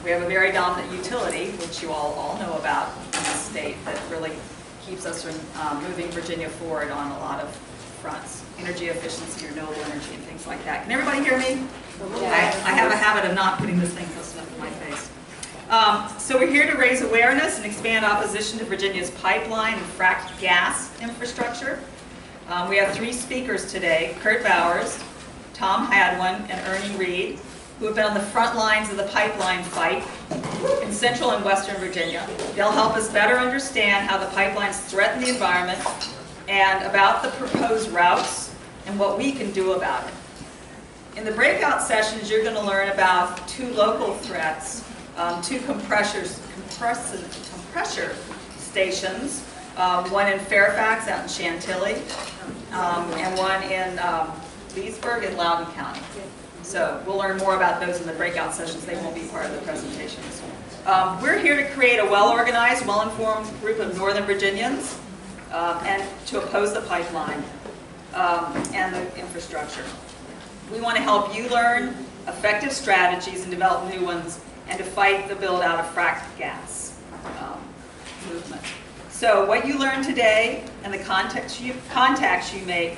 We have a very dominant utility, which you all know about in the state, that really keeps us from moving Virginia forward on a lot of fronts. Energy efficiency, renewable energy, and things like that. Can everybody hear me? I have a habit of not putting this thing close enough to my face. So we're here to raise awareness and expand opposition to Virginia's pipeline and fracked gas infrastructure. We have three speakers today: Kurt Bowers, Tom Hadwin, and Ernie Reed, who have been on the front lines of the pipeline fight in central and western Virginia. They'll help us better understand how the pipelines threaten the environment and about the proposed routes and what we can do about it. In the breakout sessions, you're going to learn about two local threats, two compressor stations, one in Fairfax out in Chantilly, and one in Leesburg in Loudoun County. So we'll learn more about those in the breakout sessions. They won't be part of the presentations. We're here to create a well-organized, well-informed group of Northern Virginians and to oppose the pipeline and the infrastructure. We want to help you learn effective strategies and develop new ones, and to fight the build-out of fracked gas movement. So what you learn today and the contacts you make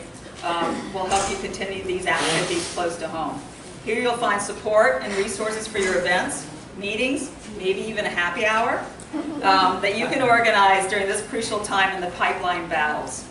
will help you continue these activities close to home. Here you'll find support and resources for your events, meetings, maybe even a happy hour that you can organize during this crucial time in the pipeline battles.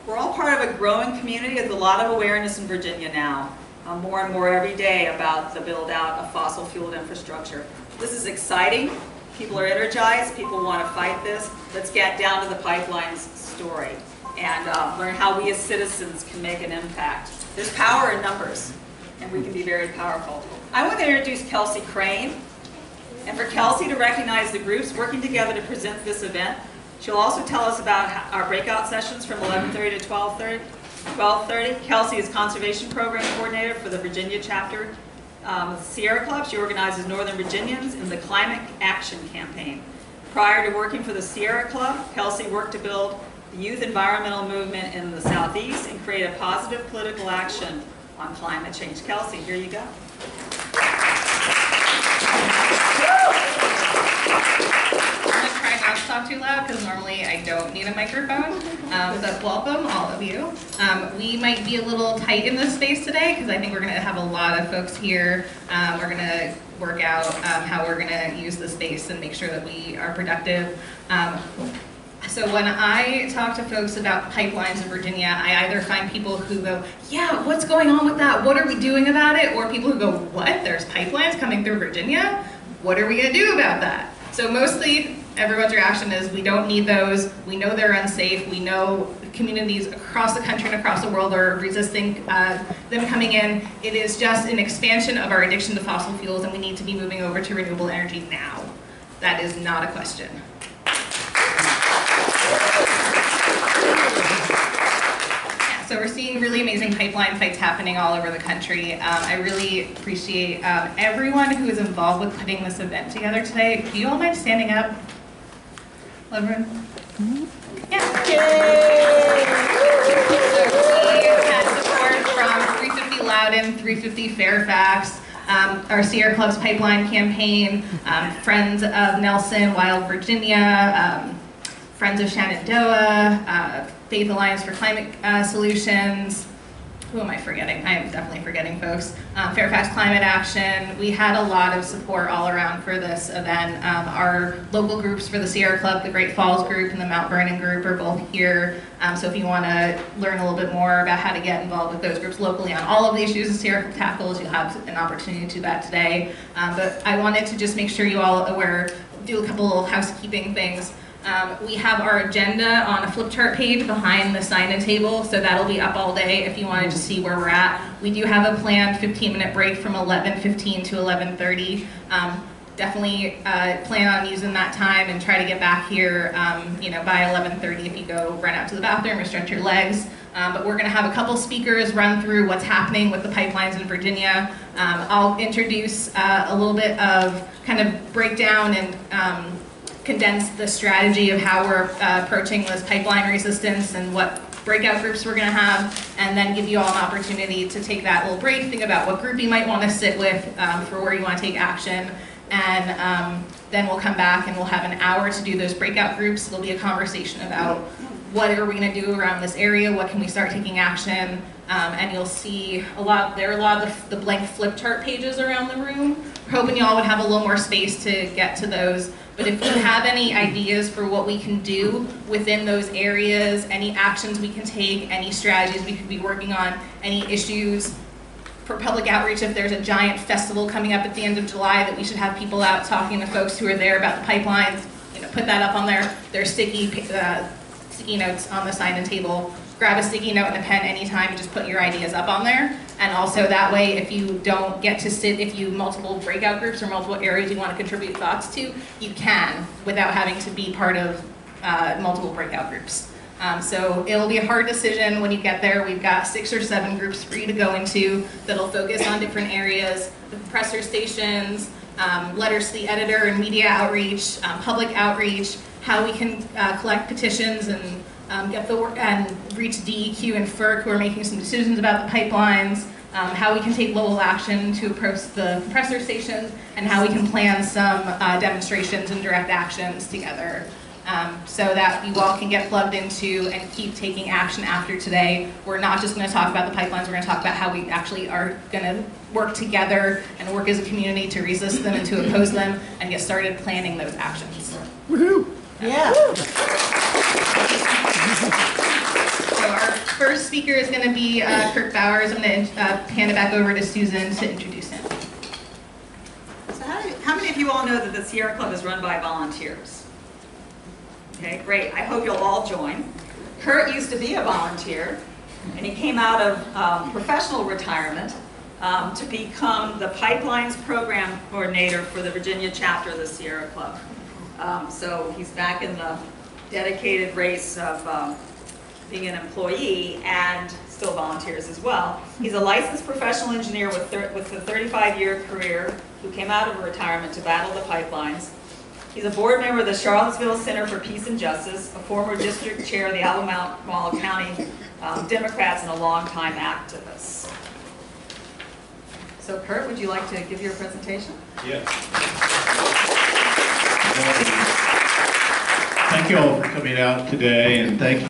We're all part of a growing community. There's a lot of awareness in Virginia now, more and more every day, about the build-out of fossil-fueled infrastructure. This is exciting. People are energized. People want to fight this. Let's get down to the pipeline's story and learn how we as citizens can make an impact. There's power in numbers, and we can be very powerful. I want to introduce Kelsey Crane, and for Kelsey to recognize the groups working together to present this event. She'll also tell us about our breakout sessions from 11:30 to 12:30. Kelsey is Conservation Program Coordinator for the Virginia chapter of the Sierra Club. She organizes Northern Virginians in the Climate Action Campaign. Prior to working for the Sierra Club, Kelsey worked to build the youth environmental movement in the Southeast and create a positive political action on climate change. Kelsey, here you go. Not to talk too loud because normally I don't need a microphone, but welcome all of you. We might be a little tight in this space today because I think we're going to have a lot of folks here. We're going to work out how we're going to use the space and make sure that we are productive. So when I talk to folks about pipelines in Virginia, I either find people who go, yeah, what's going on with that? What are we doing about it? Or people who go, what? There's pipelines coming through Virginia? What are we going to do about that? So mostly everyone's reaction is we don't need those, we know they're unsafe, we know communities across the country and across the world are resisting them coming in. It is just an expansion of our addiction to fossil fuels, and we need to be moving over to renewable energy now. That is not a question. So we're seeing really amazing pipeline fights happening all over the country. I really appreciate everyone who is involved with putting this event together today. Do you all mind standing up? Everyone? Yeah. Yay! So we had support from 350 Loudoun, 350 Fairfax, our Sierra Club's pipeline campaign, Friends of Nelson, Wild Virginia, Friends of Shenandoah, Faith Alliance for Climate Solutions. Who am I forgetting? I am definitely forgetting folks. Fairfax Climate Action. We had a lot of support all around for this event. Our local groups for the Sierra Club, the Great Falls group and the Mount Vernon group are both here. So if you want to learn a little bit more about how to get involved with those groups locally on all of the issues the Sierra Club tackles, you'll have an opportunity to do that today. But I wanted to just make sure you all are aware, do a couple little housekeeping things. We have our agenda on a flip chart page behind the sign-in table, so that'll be up all day if you wanted to see where we're at. We do have a planned 15-minute break from 11:15 to 11:30. Definitely plan on using that time and try to get back here by 11:30 if you go run out to the bathroom or stretch your legs. But we're going to have a couple speakers run through what's happening with the pipelines in Virginia. I'll introduce a little bit of kind of breakdown and condense the strategy of how we're approaching this pipeline resistance and what breakout groups we're going to have, and then give you all an opportunity to take that little break, think about what group you might want to sit with for where you want to take action, and then we'll come back and we'll have an hour to do those breakout groups. There'll be a conversation about what are we going to do around this area, what can we start taking action, and you'll see there are a lot of the blank flip chart pages around the room. We're hoping y'all would have a little more space to get to those. But if you have any ideas for what we can do within those areas, any actions we can take, any strategies we could be working on, any issues for public outreach, if there's a giant festival coming up at the end of July that we should have people out talking to folks who are there about the pipelines, put that up on there. There's sticky notes on the sign and table. Grab a sticky note and a pen anytime and just put your ideas up on there. And also that way, if you don't get to sit, if you multiple breakout groups or multiple areas you want to contribute thoughts to, you can without having to be part of multiple breakout groups. So it'll be a hard decision when you get there. We've got 6 or 7 groups for you to go into that'll focus on different areas, the compressor stations, letters to the editor and media outreach, public outreach, how we can collect petitions and get the work and reach DEQ and FERC who are making some decisions about the pipelines, how we can take local action to approach the compressor stations, and how we can plan some demonstrations and direct actions together so that you all can get plugged into and keep taking action after today. We're not just going to talk about the pipelines, we're going to talk about how we actually are going to work together and work as a community to resist them and to oppose them and get started planning those actions. Woohoo! Yeah. So our first speaker is going to be Kirk Bowers. I'm going to hand it back over to Susan to introduce him. So how many of you all know that the Sierra Club is run by volunteers? Okay, great. I hope you'll all join. Kurt used to be a volunteer, and he came out of professional retirement to become the Pipelines Program Coordinator for the Virginia chapter of the Sierra Club. So he's back in the dedicated race of being an employee and still volunteers as well. He's a licensed professional engineer with a 35-year career who came out of retirement to battle the pipelines. He's a board member of the Charlottesville Center for Peace and Justice, a former district chair of the Albemarle County Democrats, and a longtime activist. So Kurt, would you like to give your presentation? Yes. Thank you all for coming out today, and thank you